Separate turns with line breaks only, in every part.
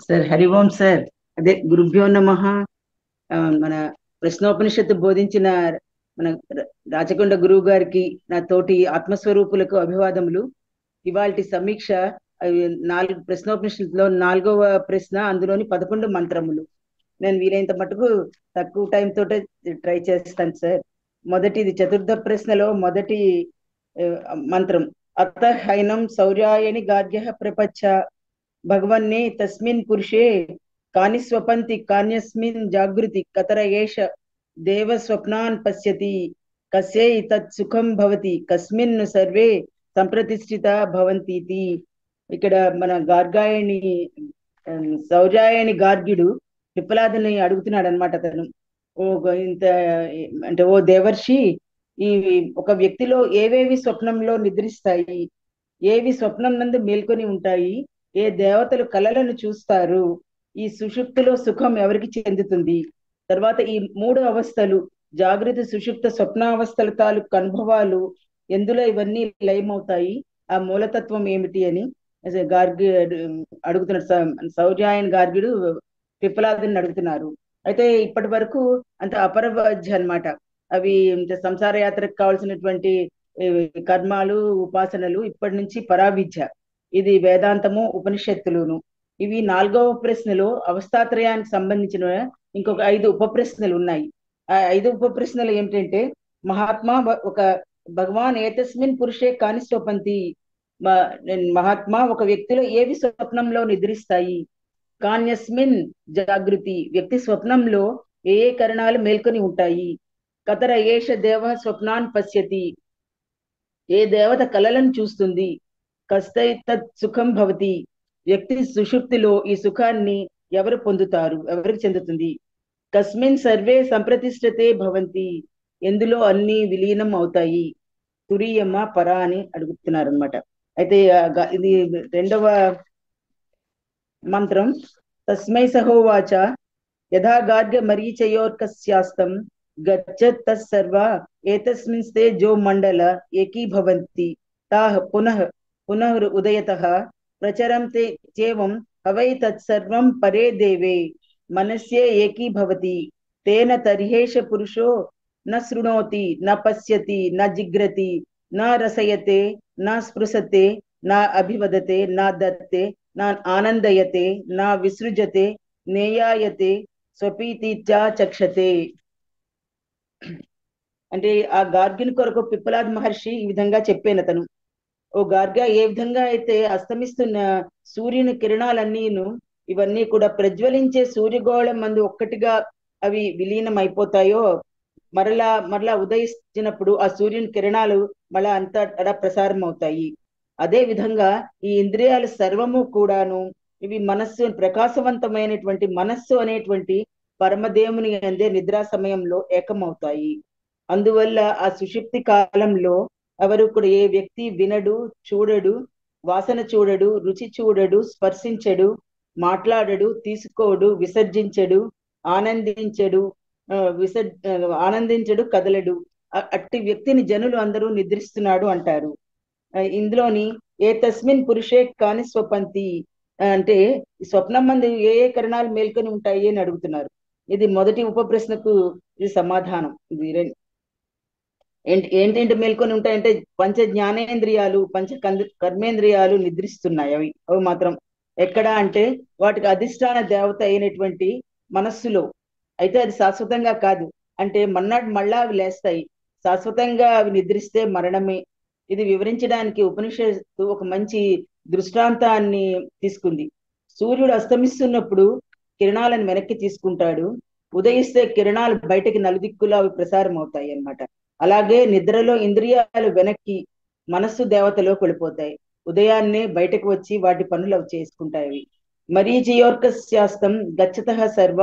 Sir Hari ఓం sir. అదే గురుభ్యో నమః. మన ప్రశ్నోపనిషత్తు బోధించిన మన రాచకొండ గురువు గారికి, నా తోటి ఆత్మస్వరూపులకు అభివాదములు. ఇవాల్టి సమీక్ష 4 ప్రశ్నోపనిషత్తులో 4వ ప్రశ్న, అందులోని 11 మంత్రములు. నేను వీలైనంత మటుకు తక్కువ టైం తోటే ట్రై చేస్తాను సార్. మొదటిది చతుర్థ ప్రశ్నలో మొదటి మంత్రం, అత హైనం శౌర్యాయని గార్గ్య ప్రపచ్చ భగవన్నే తస్మిన్ పురుషే కాని స్వపంతి కాన్యస్మిన్ జాగృతి కతర ఏష దేవ స్వప్నాన్ పశ్యతి కస్యై తత్ సుఖం భవతి కస్మిన్ సర్వే సంప్రతిష్ఠిత భవంతి. ఇక్కడ మన గార్గాయని శౌర్యాయని గార్గ్యుడు పిప్పలాదుని అడుగుతున్నాడు అనమాట. అతను ఇంత అంటే, ఓ దేవర్షి, ఈ ఒక వ్యక్తిలో ఏవేవి స్వప్నంలో నిద్రిస్తాయి, ఏవి స్వప్నం నందు మేల్కొని ఉంటాయి, ఏ దేవతలు కళలను చూస్తారు, ఈ సుషుప్తిలో సుఖం ఎవరికి చెందుతుంది, తర్వాత ఈ 3 అవస్థలు జాగృతి సుషుప్త స్వప్నావస్థల తాలూకు అనుభవాలు ఎందులో ఇవన్నీ లయమవుతాయి, ఆ మూలతత్వం ఏమిటి అని గార్గ్యుడు అడుగుతున్నాడు. శౌర్యాయన గార్గ్యుడు పిప్పలాదుని అడుగుతున్నారు. అయితే ఇప్పటి వరకు అంత అపరవధ్య అనమాట. అవి సంసార యాత్రకు కావాల్సినటువంటి కర్మాలు, ఉపాసనలు. ఇప్పటి నుంచి పరావిద్య, ఇది వేదాంతము, ఉపనిషత్తులును. ఇవి 4వ ప్రశ్నలో అవస్థాత్రయానికి సంబంధించిన ఇంకొక 5 ఉప ప్రశ్నలు ఉన్నాయి. ఆ 5 ఉప ప్రశ్నలు ఏమిటంటే, మహాత్మా ఒక భగవాన్ ఏతస్మిన్ పురుషే కాని స్వపంతి, మహాత్మా ఒక వ్యక్తిలో ఏవి స్వప్నంలో నిద్రిస్తాయి, కాన్యస్మిన్ జాగృతి వ్యక్తి స్వప్నంలో ఏ ఏ కరణాలు మేల్కొని ఉంటాయి, కతర ఏష దేవ స్వప్నాన్ పశ్యతి ఏ దేవత కలలను చూస్తుంది, కస్తై తత్ సుఖం భవతి వ్యక్తి సుషుప్తిలో ఈ సుఖాన్ని ఎవరు పొందుతారు, ఎవరికి చెందుతుంది, కస్మిన్ సర్వే సంప్రతిష్ఠతే భవంతి ఎందులో అన్ని విలీనం అవుతాయి, తురియమ్మ పరా అని అడుగుతున్నారు అనమాట. అయితే ఇది 2వ మంత్రం, తస్మై సహోవాచ యథా గార్గ్య మరీచయోర్కస్యాస్తం గచ్చత్ తస్సర్వ ఏతస్మిన్స్తే జో మండల ఏకీభవంతి తాః పునః పునః ఉదయతః ప్రచరంతే చేవం హవై తత్సర్వం పరే దేవే మనస్యే ఏకీభవతి తేన తర్హేష పురుషో న శృణోతి న పశ్యతి న జిగ్రతి న రసయతే న స్పృశతే న అభివదతే న దత్తే నా ఆనందయతే నా విసృజతే నేయాయతే స్వపీతిత్యా చక్షతే. అంటే ఆ గార్గ్యుని కొరకు పిప్పలాద్ మహర్షి ఈ విధంగా చెప్పాను. అతను, ఓ గార్గ్య, ఏ విధంగా అయితే అస్తమిస్తున్న సూర్యుని కిరణాలన్నీను ఇవన్నీ కూడా ప్రజ్వలించే సూర్యగోళం మందు ఒక్కటిగా అవి విలీనం అయిపోతాయో, మరలా ఉదయించినప్పుడు ఆ సూర్యుని కిరణాలు మళ్ళా అంతా ప్రసారం అవుతాయి. అదే విధంగా ఈ ఇంద్రియాలు సర్వము కూడాను ఇవి మనస్సు, ప్రకాశవంతమైనటువంటి మనస్సు అనేటువంటి పరమదేవుని అందే నిద్రా సమయంలో ఏకమవుతాయి. అందువల్ల ఆ సుషుప్తి కాలంలో ఎవరు కూడా ఏ వ్యక్తి వినడు, చూడడు, వాసన చూడడు, రుచి చూడడు, స్పర్శించడు, మాట్లాడడు, తీసుకోడు, విసర్జించడు, ఆనందించడు, కదలడు, అట్టి వ్యక్తిని జనులు అందరూ నిద్రిస్తున్నాడు అంటారు. ఇందులోని ఏ తస్మిన్ పురుషే కాని స్వపంతి అంటే స్వప్నం మంది ఏ ఏ కరణాలు మేల్కొని ఉంటాయి అని అడుగుతున్నారు. ఇది మొదటి ఉప ప్రశ్నకు ఇది సమాధానం. ఇది ఏంటంటే మేల్కొని ఉంటాయంటే, పంచ జ్ఞానేంద్రియాలు, పంచ కర్మేంద్రియాలు నిద్రిస్తున్నాయి. అవి మాత్రం ఎక్కడ అంటే వాటికి అధిష్టాన దేవత అయినటువంటి మనస్సులో. అయితే అది శాశ్వతంగా కాదు, అంటే మళ్ళా అవి లేస్తాయి. శాశ్వతంగా అవి నిద్రిస్తే మరణమే. ఇది వివరించడానికి ఉపనిషత్తు ఒక మంచి దృష్టాంతాన్ని తీసుకుంది. సూర్యుడు అస్తమిస్తున్నప్పుడు కిరణాలను వెనక్కి తీసుకుంటాడు, ఉదయిస్తే కిరణాలు బయటకి నలుదిక్కులా అవి ప్రసారం అవుతాయి అన్నమాట. అలాగే నిద్రలో ఇంద్రియాలు వెనక్కి మనస్సు దేవతలోకి వెళ్ళిపోతాయి, ఉదయాన్నే బయటకు వచ్చి వాటి పనులు అవి చేసుకుంటాయి. మరీచయోర్కస్యాస్తం గచ్చతః సర్వ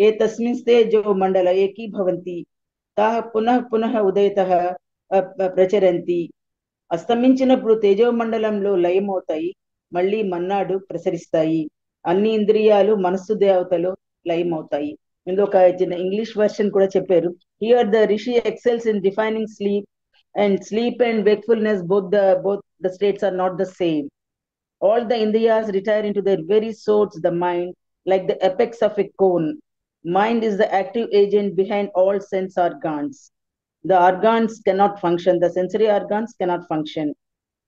ఏ తస్మిన్స్తే జో మండల ఏకీభవంతి తాః పునః పునః ఉదయతః ప్రచరంతి. అస్తమించినప్పుడు తేజోమండలంలో లయమవుతాయి, మళ్ళీ మన్నాడు ప్రసరిస్తాయి. అన్ని ఇంద్రియాలు మనస్సు దేవతలో లయమవుతాయి. ఇందులో ఒక చిన్న ఇంగ్లీష్ వర్షన్ కూడా చెప్పారు. Here the Rishi excels in defining sleep and wakefulness, both the states are not the same. All the Indriyas retire into their very source, the mind, like the apex of a cone. Mind is the active agent behind all sense organs. The organs cannot function, the sensory organs cannot function.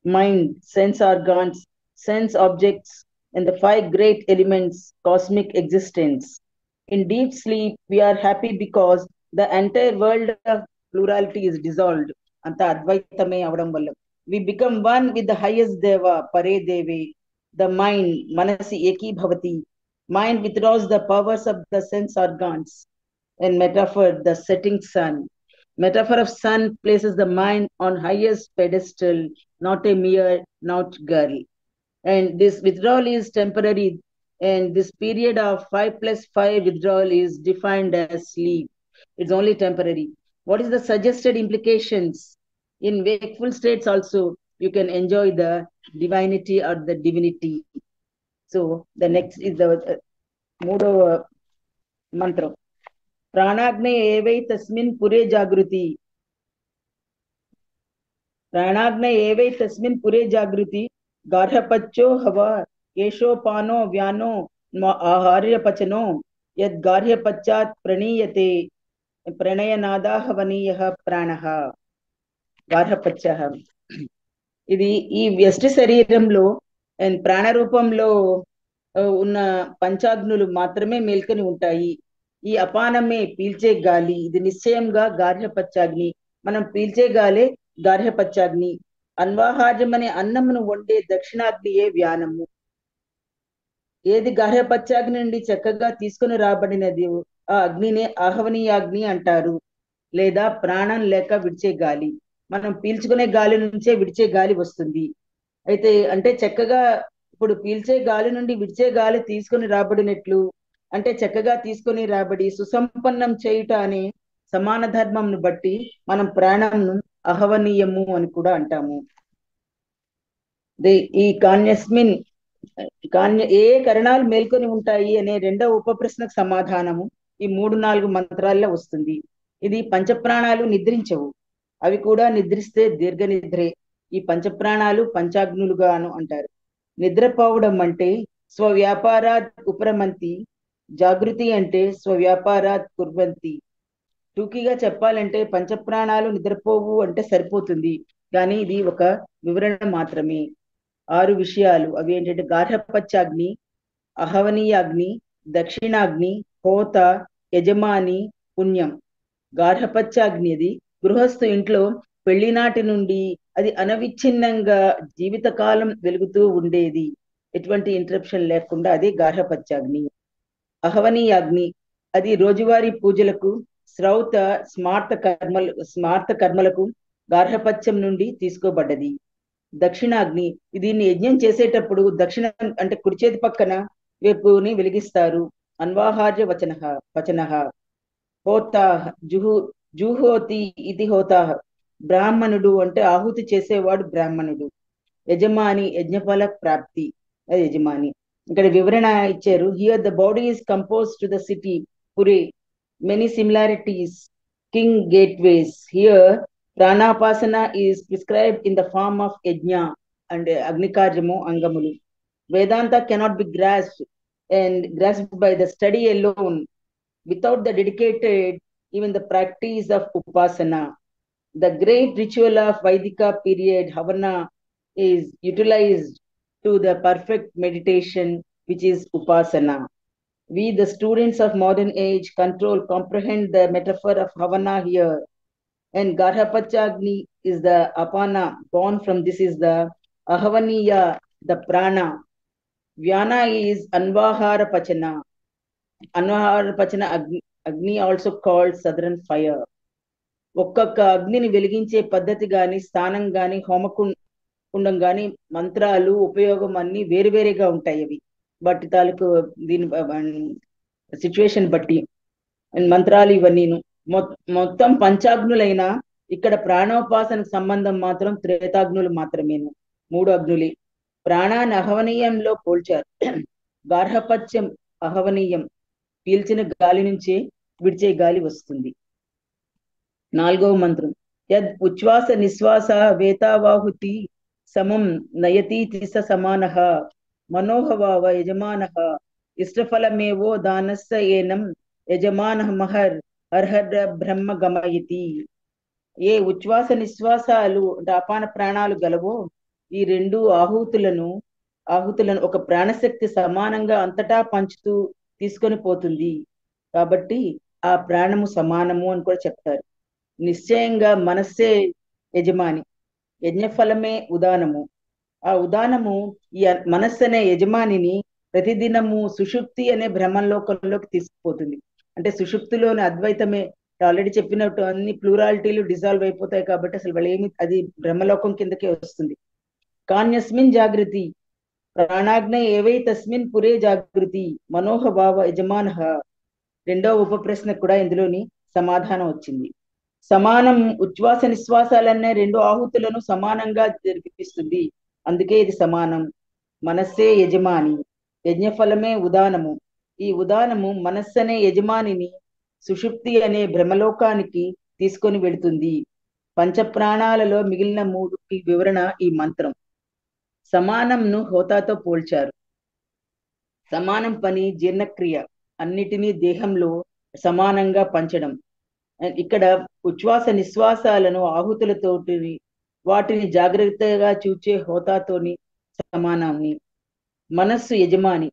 Mind, sense organs, sense objects, and the five great elements, cosmic existence. In deep sleep, we are happy because the entire world of plurality is dissolved. Anta advaitame avadam valla. We become one with the highest Deva, Pare Deve, the mind, Manasi Eki Bhavati. Mind withdraws the powers of the sense organs. In metaphor, the setting sun. Metaphor of sun places the mind on highest pedestal, not a mere not girl. And this withdrawal is temporary, and this period of 5 + 5 withdrawal is defined as sleep. It's only temporary. What is the suggested implications? In wakeful states also, you can enjoy the divinity or the divinity. So the next is the మూడవ మంత్రం. ప్రాణాగ్నే ఏవై తస్మిన్ పురే జాగృతి. ప్రాణాగ్నే ఏవై తస్మిన్ పురే జాగృతి. గార్హపత్యో హవ ఏషోపానో వ్యానో ఆహార్యపచనో యద్గార్హపశ్చాత్ ప్రణీయతే ప్రణయనాదాహవనీయ ప్రాణః. గార్హపత్య. ఇది ఈ వ్యష్టి శరీరంలో ప్రాణ రూపంలో ఉన్న పంచాగ్నులు మాత్రమే మేల్కొని ఉంటాయి. ఈ అపానమే పీల్చే గాలి, ఇది నిశ్చయంగా గార్హపత్యాగ్ని. మనం పీల్చే గాలే గార్హపత్యాగ్ని. అన్వాహార్యం అనే అన్నమును వండే దక్షిణాగ్నియే వ్యానము. ఏది గార్హపత్యాగ్ని నుండి చక్కగా తీసుకుని రాబడినది ఆ అగ్నినే ఆహవనీయాగ్ని అంటారు, లేదా ప్రాణం లేక విడిచే గాలి. మనం పీల్చుకునే గాలి నుంచే విడిచే గాలి వస్తుంది. అయితే అంటే చక్కగా ఇప్పుడు పీల్చే గాలి నుండి విడిచే గాలి తీసుకుని రాబడినట్లు, అంటే చక్కగా తీసుకొని రాబడి సుసంపన్నం చేయుట అనే సమాన ధర్మంను బట్టి మనం ప్రాణంను అహవనీయము అని కూడా అంటాము. ఈ కాన్యస్మిన్ ఏ కరణాలు మేల్కొని ఉంటాయి అనే రెండవ ఉప ప్రశ్నకు సమాధానము ఈ 3-4 మంత్రాల్లో వస్తుంది. ఇది పంచప్రాణాలు నిద్రించవు, అవి కూడా నిద్రిస్తే దీర్ఘ నిద్రే. ఈ పంచప్రాణాలు పంచాగ్నులుగాను అంటారు. నిద్రపోవడం అంటే స్వవ్యాపారాత్ ఉపరమంతి, జాగృతి అంటే స్వవ్యాపారాత్ కుర్వంతి. టూకీగా చెప్పాలంటే పంచప్రాణాలు నిద్రపోవు అంటే సరిపోతుంది, కానీ ఇది ఒక వివరణ మాత్రమే. 6 విషయాలు అవి ఏంటంటే గార్హపత్యాగ్ని, అహవనీయాగ్ని, దక్షిణాగ్ని, హోత, యజమాని, పుణ్యం. గార్హపత్యాగ్ని అది గృహస్థు ఇంట్లో పెళ్లినాటి నుండి అది అనవిచ్ఛిన్నంగా జీవితకాలం వెలుగుతూ ఉండేది, ఎటువంటి ఇంటరప్షన్ లేకుండా, అది గార్హపత్యాగ్ని. అహవనీయాగ్ని అది రోజువారీ పూజలకు, శ్రౌత స్మార్త కర్మలకు గార్హపత్యం నుండి తీసుకోబడ్డది. దక్షిణాగ్ని దీన్ని యజ్ఞం చేసేటప్పుడు దక్షిణ అంటే కుడి చేతి పక్కన వైపుని వెలిగిస్తారు. అన్వాహార్య వచన. హోతా జుహోతి ఇది హోతా, బ్రాహ్మణుడు అంటే ఆహుతి చేసేవాడు బ్రాహ్మణుడు. యజమాని యజ్ఞఫల ప్రాప్తి, అది యజమాని. ఇక్కడ వివరణ ఇచ్చారు. Here the body is compose to the city పురే, many similarities, king gateways. Here ప్రాణాపాసన is prescribed in the form of yajna and అగ్నికార్యము అంగములు. Vedanta cannot be grasped by the study alone without the dedicated even the practice of upasana. The great ritual of Vaidika period Havana is utilized to the perfect meditation, which is upasana. We, the students of modern age, comprehend the metaphor of Havana here. And Garhapachagni is the apana, born from this is the Ahavaniya, the prana. Vyana is Anvahara Pachana. Anvahara Pachana Agni also called southern fire. ఒక్కొక్క అగ్నిని వెలిగించే పద్ధతి గాని, స్థానం గాని, హోమకుండం గాని, మంత్రాలు ఉపయోగం అన్ని వేరువేరేగా ఉంటాయి. అవి బట్టి తాలూకు దీని సిచ్యువేషన్ బట్టి మంత్రాలు ఇవన్నీను. మొత్తం పంచాగ్నులైన ఇక్కడ ప్రాణోపాసనకు సంబంధం మాత్రం త్రేతాగ్నులు మాత్రమేను. 3 అగ్నులే. ప్రాణాన్ని అహవనీయంలో పోల్చారు. గార్హపత్యం అహవనీయం, పీల్చిన గాలి నుంచే విడిచే గాలి వస్తుంది. 4వ మంత్రం. యద్ ఉచ్ఛ్వాస నిశ్వాస వేతావాహుతి సమం నయతీతి స సమానః మనోహవావ యజమానః ఇష్టఫలమేవో దానస్య ఏనం యజమానః మహర్ అర్హర్ బ్రహ్మ గమయతి. ఏ ఉచ్ఛ్వాస నిశ్వాసాలు అంటే అపాన ప్రాణాలు గలవో ఈ రెండు ఆహుతులను ఒక ప్రాణశక్తి సమానంగా అంతటా పంచుతూ తీసుకొని పోతుంది. కాబట్టి ఆ ప్రాణము సమానము అని కూడా చెప్తారు. నిశ్చయంగా మనస్సే యజమాని, యజ్ఞఫలమే ఉదానము. ఆ ఉదానము ఈ మనస్సు అనే యజమానిని ప్రతిదినము సుషుప్తి అనే బ్రహ్మలోకంలోకి తీసుకుపోతుంది. అంటే సుషుప్తిలోని అద్వైతమే ఆల్రెడీ చెప్పినట్టు అన్ని ప్లూరాలిటీలు డిజాల్వ్ అయిపోతాయి కాబట్టి అసలు వాళ్ళు ఏమి అది బ్రహ్మలోకం కిందకే వస్తుంది. కాన్యస్మిన్ జాగృతి ప్రాణాగ్నే ఏవై తస్మిన్ పురే జాగృతి మనోహ భావ యజమాన. రెండవ ఉప ప్రశ్న కూడా ఇందులోని సమాధానం వచ్చింది. సమానం ఉచ్ఛ్వాస నిశ్వాసాలనే రెండు ఆహుతులను సమానంగా జరిపిస్తుంది, అందుకే ఇది సమానం. మనస్సే యజమాని, యజ్ఞఫలమే ఉదానము. ఈ ఉదానము మనస్సనే యజమానిని సుషుప్తి అనే బ్రహ్మలోకానికి తీసుకొని వెళుతుంది. పంచప్రాణాలలో మిగిలిన మూడుకి వివరణ ఈ మంత్రం. సమానంను హోతాతో పోల్చారు. సమానం పని జీర్ణక్రియ, అన్నిటినీ దేహంలో సమానంగా పంచడం. ఇక్కడ ఉచ్ఛ్వాస నిశ్వాసాలను ఆహుతులతోటి వాటిని జాగ్రత్తగా చూచే హోతాతోని సమానాన్ని. మనస్సు యజమాని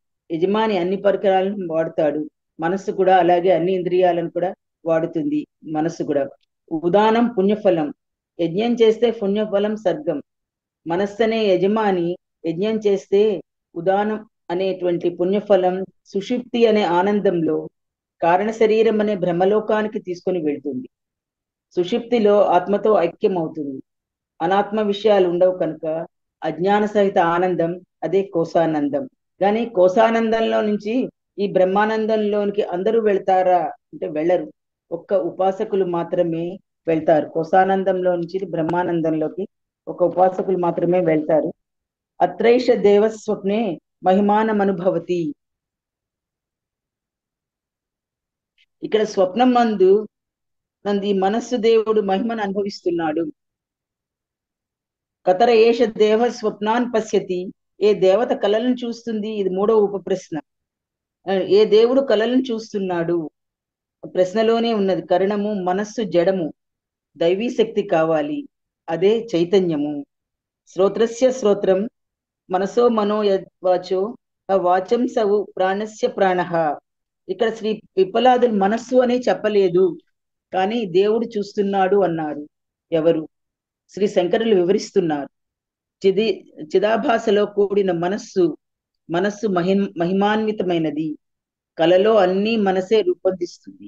అన్ని పరికరాలను వాడుతాడు. మనస్సు కూడా అలాగే అన్ని ఇంద్రియాలను కూడా వాడుతుంది. మనస్సు కూడా. ఉదానం పుణ్యఫలం, యజ్ఞం చేస్తే పుణ్యఫలం స్వర్గం. మనస్సు అనే యజమాని యజ్ఞం చేస్తే ఉదానం అనేటువంటి పుణ్యఫలం సుషుప్తి అనే ఆనందంలో కారణ శరీరం అనే బ్రహ్మలోకానికి తీసుకొని వెళ్తుంది. సుషుప్తిలో ఆత్మతో ఐక్యం అవుతుంది. అనాత్మ విషయాలు ఉండవు కనుక అజ్ఞాన సహిత ఆనందం, అదే కోశానందం. కానీ కోశానందంలో నుంచి ఈ బ్రహ్మానందంలోనికి అందరూ వెళ్తారా అంటే వెళ్ళరు. ఒక్క ఉపాసకులు మాత్రమే వెళ్తారు. కోశానందంలో నుంచి బ్రహ్మానందంలోకి ఒక ఉపాసకులు మాత్రమే వెళ్తారు. అత్రైష దేవస్వప్నే మహిమానం అనుభవతి. ఇక్కడ స్వప్నం నందు ఈ మనస్సు దేవుడు మహిమను అనుభవిస్తున్నాడు. కతర ఏష దేవ స్వప్నాన్ పశ్యతి, ఏ దేవత కళలను చూస్తుంది? ఇది మూడవ ఉప ప్రశ్న. ఏ దేవుడు కళలను చూస్తున్నాడు? ప్రశ్నలోనే ఉన్నది. కరణము మనస్సు జడము, దైవీ శక్తి కావాలి, అదే చైతన్యము. శ్రోత్రస్య శ్రోత్రం మనసో మనో యద్వాచో వాచం సవు ప్రాణస్య ప్రాణ. ఇక్కడ శ్రీ పిప్పలాదులు మనస్సు అని చెప్పలేదు, కానీ దేవుడు చూస్తున్నాడు అన్నారు. ఎవరు? శ్రీ శంకరులు వివరిస్తున్నారు. చిదాభాసలో కూడిన మనస్సు మహిమాన్వితమైనది. కళలో అన్ని మనసే రూపొందిస్తుంది.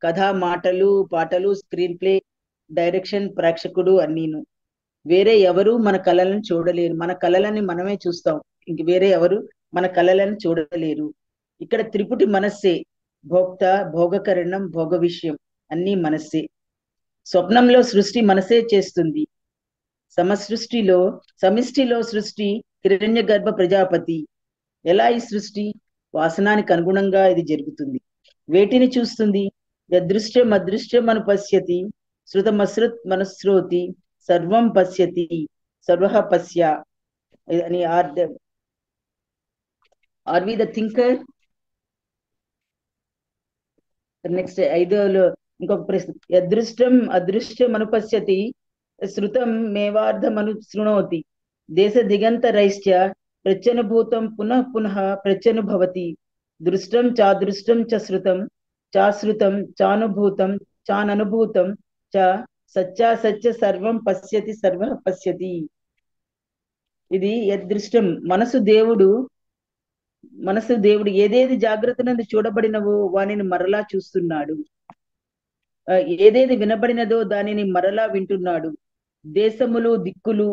కథ, మాటలు, పాటలు, స్క్రీన్ ప్లే, డైరెక్షన్, ప్రేక్షకుడు అన్నీను. వేరే ఎవరు మన కళలను చూడలేరు. మన కళలని మనమే చూస్తాం, ఇంక వేరే ఎవరు మన కళలను చూడలేరు. ఇక్కడ త్రిపుటి మనస్సే భోక్త, భోగకరణం, భోగ విషయం అన్నీ మనస్సే. స్వప్నంలో సృష్టి మనసే చేస్తుంది. సమిష్టిలో సృష్టి హిరణ్య గర్భ ప్రజాపతి. ఎలా ఈ సృష్టి? వాసనానికి అనుగుణంగా ఇది జరుగుతుంది. వేటిని చూస్తుంది? యదృశ్యం అదృశ్యం అను పశ్యతి, శృతమశ్రుత్ మనశ్రోతి, సర్వం పశ్యతి, సర్వ పశ్య అని. Are we the thinker? Next 5లో ఇంకొక ప్రశ్న. యదృష్టం అదృశ్యం అనుపశ్యతి, శృతం మేవార్థమను శృణోతి, దేశ దిగంతరైశ్చ ప్రత్యనుభూతం పునః పునః ప్రత్యనుభవతి, దృష్టం చాదృష్టం చ శృతం చాశ్రుతం చానుభూతం చాననుభూతం చ సత్యాసత్య సర్వం పశ్యతి, సర్వ పశ్యతి. ఇది యదృష్టం. మనసు దేవుడు ఏదేది జాగ్రత్త నుండి చూడబడినవో వానిని మరలా చూస్తున్నాడు. ఏదేది వినబడినదో దానిని మరలా వింటున్నాడు. దేశములు, దిక్కులు,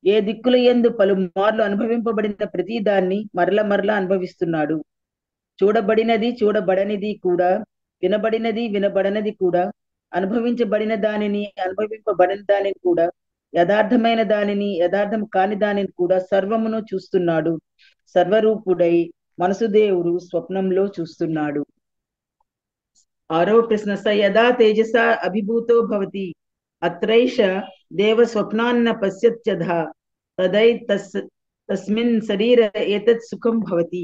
ఏ దిక్కుల యందు పలుమార్లు అనుభవింపబడిన ప్రతి దాన్ని మరల అనుభవిస్తున్నాడు. చూడబడినది, చూడబడనిది కూడా, వినబడినది, వినబడనిది కూడా, అనుభవించబడిన దానిని, అనుభవింపబడిన దానిని కూడా, యథార్థమైన దానిని, యథార్థం కాని దానిని కూడా సర్వమును చూస్తున్నాడు. సర్వరూపుడై మనసు దేవుడు స్వప్నంలో చూస్తున్నాడు. 6వ ప్రశ్న. స యదా తేజస అభిభూతో భవతి, అత్రైష దేవ స్వప్నాన్న పశ్యత్యథా, తదై తస్మిన్ శరీర ఏతత్ సుఖం భవతి.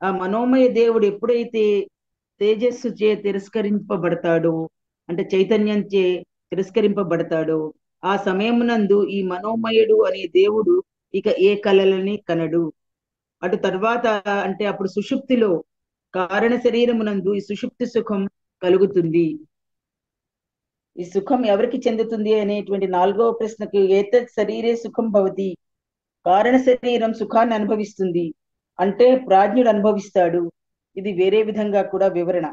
ఆ మనోమయ దేవుడు ఎప్పుడైతే తేజస్సు చే తిరస్కరింపబడతాడో, అంటే చైతన్యం చే తిరస్కరింపబడతాడో, ఆ సమయమునందు ఈ మనోమయుడు అనే దేవుడు ఇక ఏ కళలని కనడు. అటు తర్వాత అంటే అప్పుడు సుషుప్తిలో కారణ శరీరమునందు ఈ సుషుప్తి సుఖం కలుగుతుంది. ఈ సుఖం ఎవరికి చెందుతుంది అనేటువంటి 4వ ప్రశ్నకు ఏతత్ శరీరే సుఖం భవతి, కారణ శరీరం సుఖాన్ని అనుభవిస్తుంది అంటే ప్రాజ్ఞుడు అనుభవిస్తాడు. ఇది వేరే విధంగా కూడా వివరణ.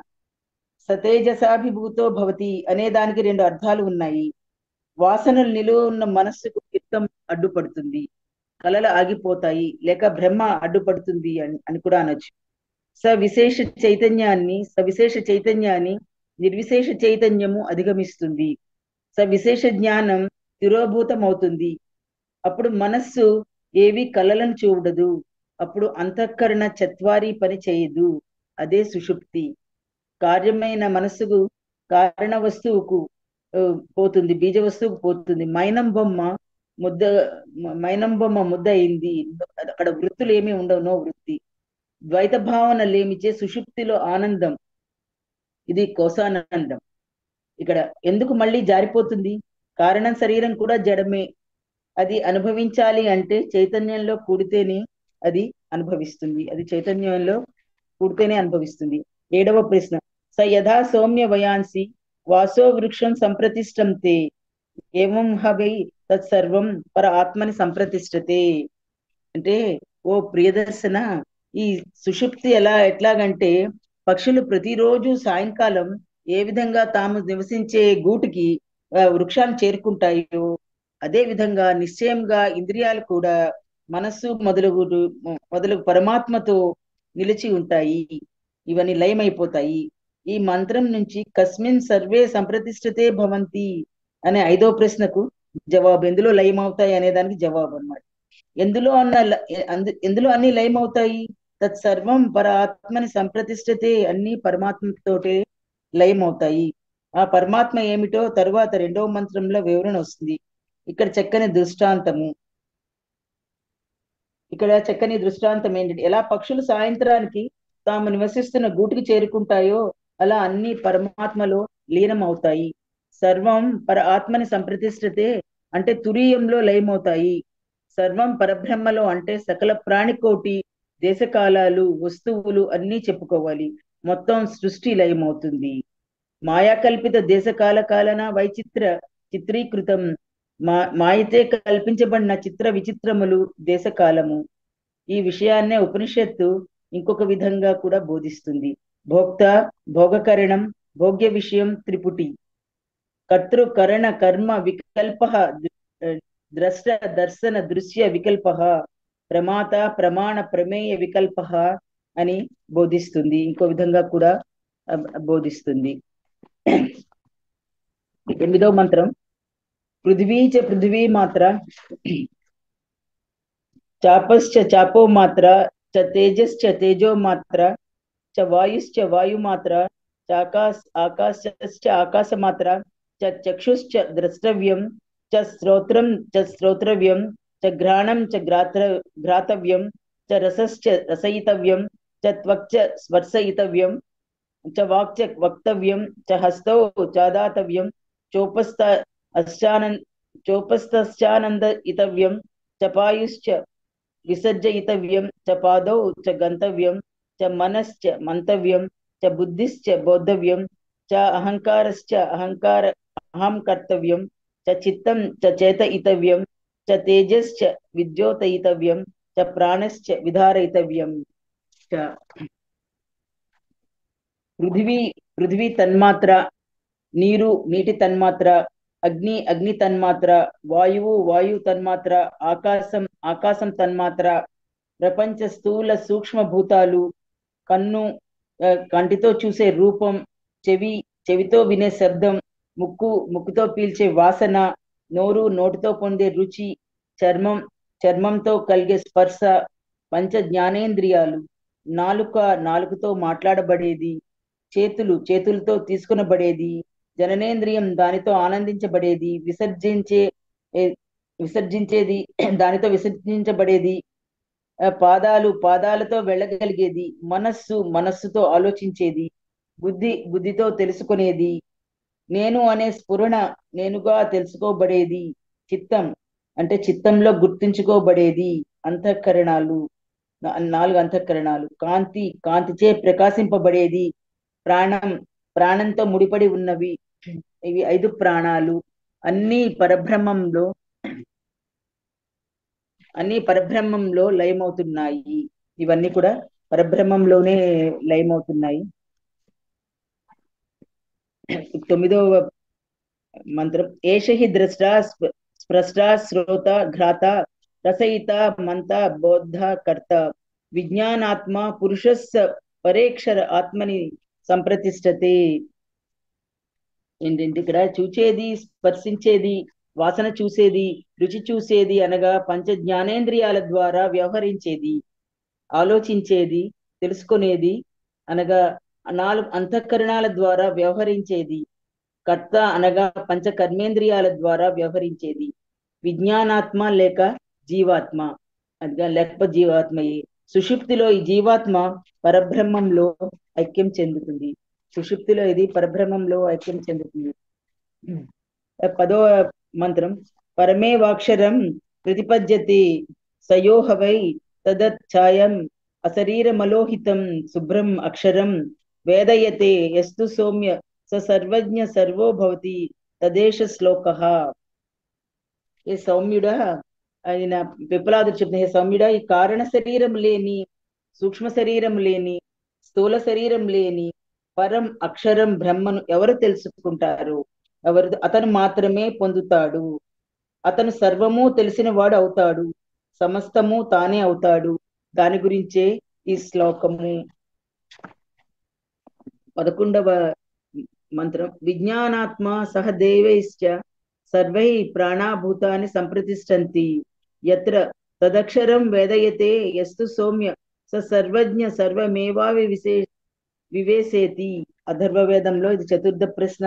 సతేజసాభిభూతో భవతి అనే దానికి 2 అర్థాలు ఉన్నాయి. వాసనలు నిలువ ఉన్న మనస్సుకు చిత్తం అడ్డుపడుతుంది, కలలు ఆగిపోతాయి, లేక బ్రహ్మ అడ్డుపడుతుంది అని కూడా అనొచ్చు. సవిశేష చైతన్యాన్ని నిర్విశేష చైతన్యము అధిగమిస్తుంది. సవిశేష జ్ఞానం తిరోభూతమవుతుంది. అప్పుడు మనస్సు ఏవి కలలను చూడదు. అప్పుడు అంతఃకరణ చత్వారీ పని చేయదు. అదే సుషుప్తి. కార్యమైన మనస్సుకు కారణ వస్తువుకు పోతుంది, బీజ వస్తువుకు పోతుంది. ముద్ద మైనం బొమ్మ ముద్ద అయింది, అక్కడ వృత్తులు ఏమీ ఉండవు, నో వృత్తి. ద్వైత భావన లేమిచే సుషుప్తిలో ఆనందం, ఇది కోసానందం. ఇక్కడ ఎందుకు మళ్ళీ జారిపోతుంది? కారణం శరీరం కూడా జడమే. అది అనుభవించాలి అంటే చైతన్యంలో కూడితేనే అది అనుభవిస్తుంది. అది చైతన్యంలో కూడితేనే అనుభవిస్తుంది. 7వ ప్రశ్న, స యథా సౌమ్య వయాంసి వాసో వృక్షం సంప్రతిష్టంతే ఏవం హవై తత్సర్వం పర ఆత్మని సంప్రతిష్టతే. అంటే ఓ ప్రియదర్శన, ఈ సుషుప్తి ఎట్లాగంటే పక్షులు ప్రతిరోజు సాయంకాలం ఏ విధంగా తాము నివసించే గూటికి వృక్షాన్ని చేరుకుంటాయో, అదే విధంగా నిశ్చయంగా ఇంద్రియాలు కూడా మనస్సు మొదలగు పరమాత్మతో నిలిచి ఉంటాయి. ఇవన్నీ లయమైపోతాయి. ఈ మంత్రం నుంచి కస్మిన్ సర్వే సంప్రతిష్టతే భవంతి అనే 5వ ప్రశ్నకు జవాబు, ఎందులో లయమవుతాయి అనే దానికి జవాబు అన్నమాట. ఎందులో అన్ని లయమవుతాయి? తత్సర్వం పర ఆత్మని సంప్రతిష్టతే, అన్ని పరమాత్మతోటే లయమవుతాయి. ఆ పరమాత్మ ఏమిటో తరువాత 2వ మంత్రంలో వివరణ వస్తుంది. ఇక్కడ చక్కని దృష్టాంతం ఏంటంటే, ఎలా పక్షులు సాయంత్రానికి తాము నివసిస్తున్న గూటికి చేరుకుంటాయో అలా అన్ని పరమాత్మలో లీనం అవుతాయి. సర్వం పర ఆత్మని సంప్రతిష్టతే అంటే తురీయంలో లయమవుతాయి. సర్వం పరబ్రహ్మలో అంటే సకల ప్రాణికోటి, దేశకాలాలు, వస్తువులు అన్నీ చెప్పుకోవాలి. మొత్తం సృష్టి లయమవుతుంది. మాయాకల్పిత దేశకాల కాలన చిత్రీకృతం, మాయతే కల్పించబడిన చిత్ర విచిత్రములు దేశకాలము. ఈ విషయాన్నే ఉపనిషత్తు ఇంకొక విధంగా కూడా బోధిస్తుంది. భోక్త, భోగకరణం, భోగ్య విషయం త్రిపుటి, కర్తృకరణ కర్మ వికల్ప, ద్రష్ట దర్శన దృశ్య వికల్ప, ప్రమాత ప్రమాణ ప్రమేయ వికల్ప అని బోధిస్తుంది. ఇంకో విధంగా కూడా బోధిస్తుంది. 8వ మంత్రం, పృథివీ మాత్ర, చాపశ్చ చాపో మాత్ర, చ తేజశ్చ తేజో మాత్ర, చ వాయుశ్చ వాయుమాత్ర, ఆకాశశ్చ ఆకాశ మాత్ర, చ చక్షుశ్చ ద్రష్టవ్యం, చ శ్రోత్రం చ శ్రోత్రవ్యం, చ ఘ్రాణం చ ఘ్రాతవ్యం, చ రసశ్చ రసయితవ్యం, చ త్వక్చ స్పర్శయితవ్యం, చ వాక్చ వక్తవ్యం, చ హస్తౌ చాదాతవ్యం, చోపస్థశ్చానందయితవ్యం, చ పాయుశ్చ విసర్జయితవ్యం, చ పాదౌ చ గంతవ్యం, చ మనశ్చ మంతవ్యం, చ బుద్ధిశ్చ బోద్ధవ్యం, చ అహంకారశ్చ అహం కర్తవ్యం, చ చిత్తం చ చేతయితవ్యం, చ తేజశ్చ విద్యోతయితవ్యం, చ ప్రాణశ్చ విధారయితవ్యం. చ పృథివీ తన్మాత్ర, నీటి తన్మాత్ర, అగ్ని తన్మాత్ర, వాయు తన్మాత్ర, ఆకాశం తన్మాత్ర, ప్రపంచ స్థూల సూక్ష్మ భూతాలు, కంటితో చూసే రూపం, చెవితో వినే శబ్దం, ముక్కుతో పీల్చే వాసన, నోటితో పొందే రుచి, చర్మంతో కలిగే స్పర్శ, పంచ జ్ఞానేంద్రియాలు, నాలుకతో మాట్లాడబడేది, చేతులతో తీసుకునబడేది, జననేంద్రియం దానితో ఆనందించబడేది, విసర్జించేది దానితో విసర్జించబడేది, పాదాలు పాదాలతో వెళ్ళగలిగేది, మనస్సు మనస్సుతో ఆలోచించేది, బుద్ధి బుద్ధితో తెలుసుకునేది, నేను అనే స్ఫురణ నేనుగా తెలుసుకోబడేది, చిత్తం అంటే చిత్తంలో గుర్తుంచుకోబడేది, అంతఃకరణాలు 4 అంతఃకరణాలు, కాంతి కాంతిచే ప్రకాశింపబడేది, ప్రాణం ప్రాణంతో ముడిపడి ఉన్నవి, ఇవి 5 ప్రాణాలు. అన్ని పరబ్రహ్మంలో అన్ని పరబ్రహ్మంలో లయమవుతున్నాయి. ఇవన్నీ కూడా పరబ్రహ్మంలోనే లయమవుతున్నాయి. 9వ మంత్రం, ఏష హి ద్రష్ట స్పృష్ట శ్రోత ఘ్రాత రసయిత మంత బోద్ధ కర్త విజ్ఞానాత్మ పురుషస్ పరేక్షర ఆత్మని సంప్రతిష్టతే. ఏంటంటే ఇక్కడ చూచేది, స్పర్శించేది, వాసన చూసేది, రుచి చూసేది అనగా పంచ జ్ఞానేంద్రియాల ద్వారా వ్యవహరించేది, ఆలోచించేది, తెలుసుకునేది అనగా 4 అంతఃకరణాల ద్వారా వ్యవహరించేది, కర్త అనగా పంచ కర్మేంద్రియాల ద్వారా వ్యవహరించేది, విజ్ఞానాత్మ లేక జీవాత్మ అనగా లేకపోతే జీవాత్మయే. సుషుప్తిలో ఈ జీవాత్మ పరబ్రహ్మంలో ఐక్యం చెందుతుంది. సుషుప్తిలో ఇది పరబ్రహ్మంలో ఐక్యం చెందుతుంది. 10వ మంత్రం, పరమేవాక్షరం ప్రతిపద్యతే సయోహ వై తదచ్ఛాయం అశరీరమలోహితం శుభ్రం అక్షరం వేదయతే యస్తు సౌమ్య స సర్వజ్ఞ సర్వో భవతి తదేశ శ్లోకః. ఏ సౌమ్యుడా, ఆయన పిప్పలాదుడు చెప్తున్న, ఏ సౌమ్యుడా, ఈ కారణ శరీరం లేని, సూక్ష్మ శరీరం లేని, స్థూల శరీరం లేని పరం అక్షరం బ్రహ్మను ఎవరు తెలుసుకుంటారు, అతను మాత్రమే పొందుతాడు. అతను సర్వము తెలిసిన వాడు అవుతాడు, సమస్తము తానే అవుతాడు. దాని గురించే ఈ శ్లోకము. 11వ మంత్రం, విజ్ఞానాత్మ సహ దేవైశ్చ సర్వై ప్రాణాభూతాన్ని సంప్రతిష్టంతి యత్ర తదక్షరం వేదయతే యస్తు సౌమ్య స సర్వజ్ఞ సర్వమేవా వివేసేతి. అథర్వ వేదంలో ఇది 4వ ప్రశ్న.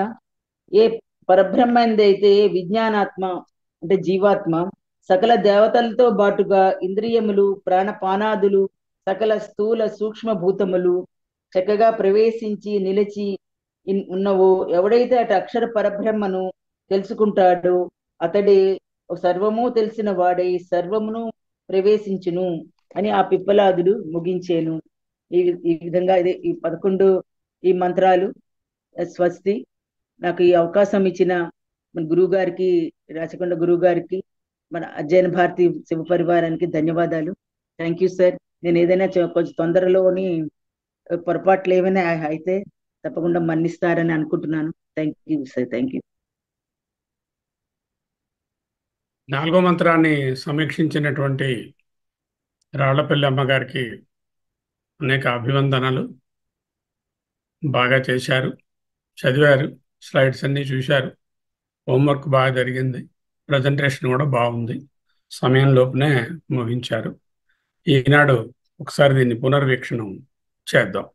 ఏ పరబ్రహ్మందైతే విజ్ఞానాత్మ అంటే జీవాత్మ సకల దేవతలతో బాటుగా ఇంద్రియములు, ప్రాణపానాదులు, సకల స్థూల సూక్ష్మ భూతములు చక్కగా ప్రవేశించి నిలిచి ఉన్నవో, ఎవడైతే అటు అక్షర పరబ్రహ్మను తెలుసుకుంటాడో అతడే సర్వము తెలిసిన వాడై సర్వమును ప్రవేశించును అని ఆ పిప్పలాదుడు ముగించేను. ఈ విధంగా ఇది ఈ 11 ఈ మంత్రాలు. స్వస్తి. నాకు ఈ అవకాశం ఇచ్చిన మన గురువు గారికి, రాచకొండ గురువు గారికి, మన అధ్యయన భారతి శివ పరివారానికి ధన్యవాదాలు. Thank you sir. నేను ఏదైనా కొంచెం తొందరలోని పొరపాట్లు ఏమైనా అయితే తప్పకుండా మన్నిస్తారని అనుకుంటున్నాను. Thank you sir. Thank you.
4వ మంత్రాన్ని సమీక్షించినటువంటి రాళ్లపల్లి అమ్మగారికి అనేక అభివందనలు. బాగా చేశారు, చదివారు, స్లైడ్స్ అన్నీ చూశారు, హోంవర్క్ బాగా జరిగింది, ప్రజెంటేషన్ కూడా బాగుంది, సమయంలోపునే ముగించారు. ఈనాడు ఒకసారి దీన్ని పునర్వీక్షణం చేద్దాం.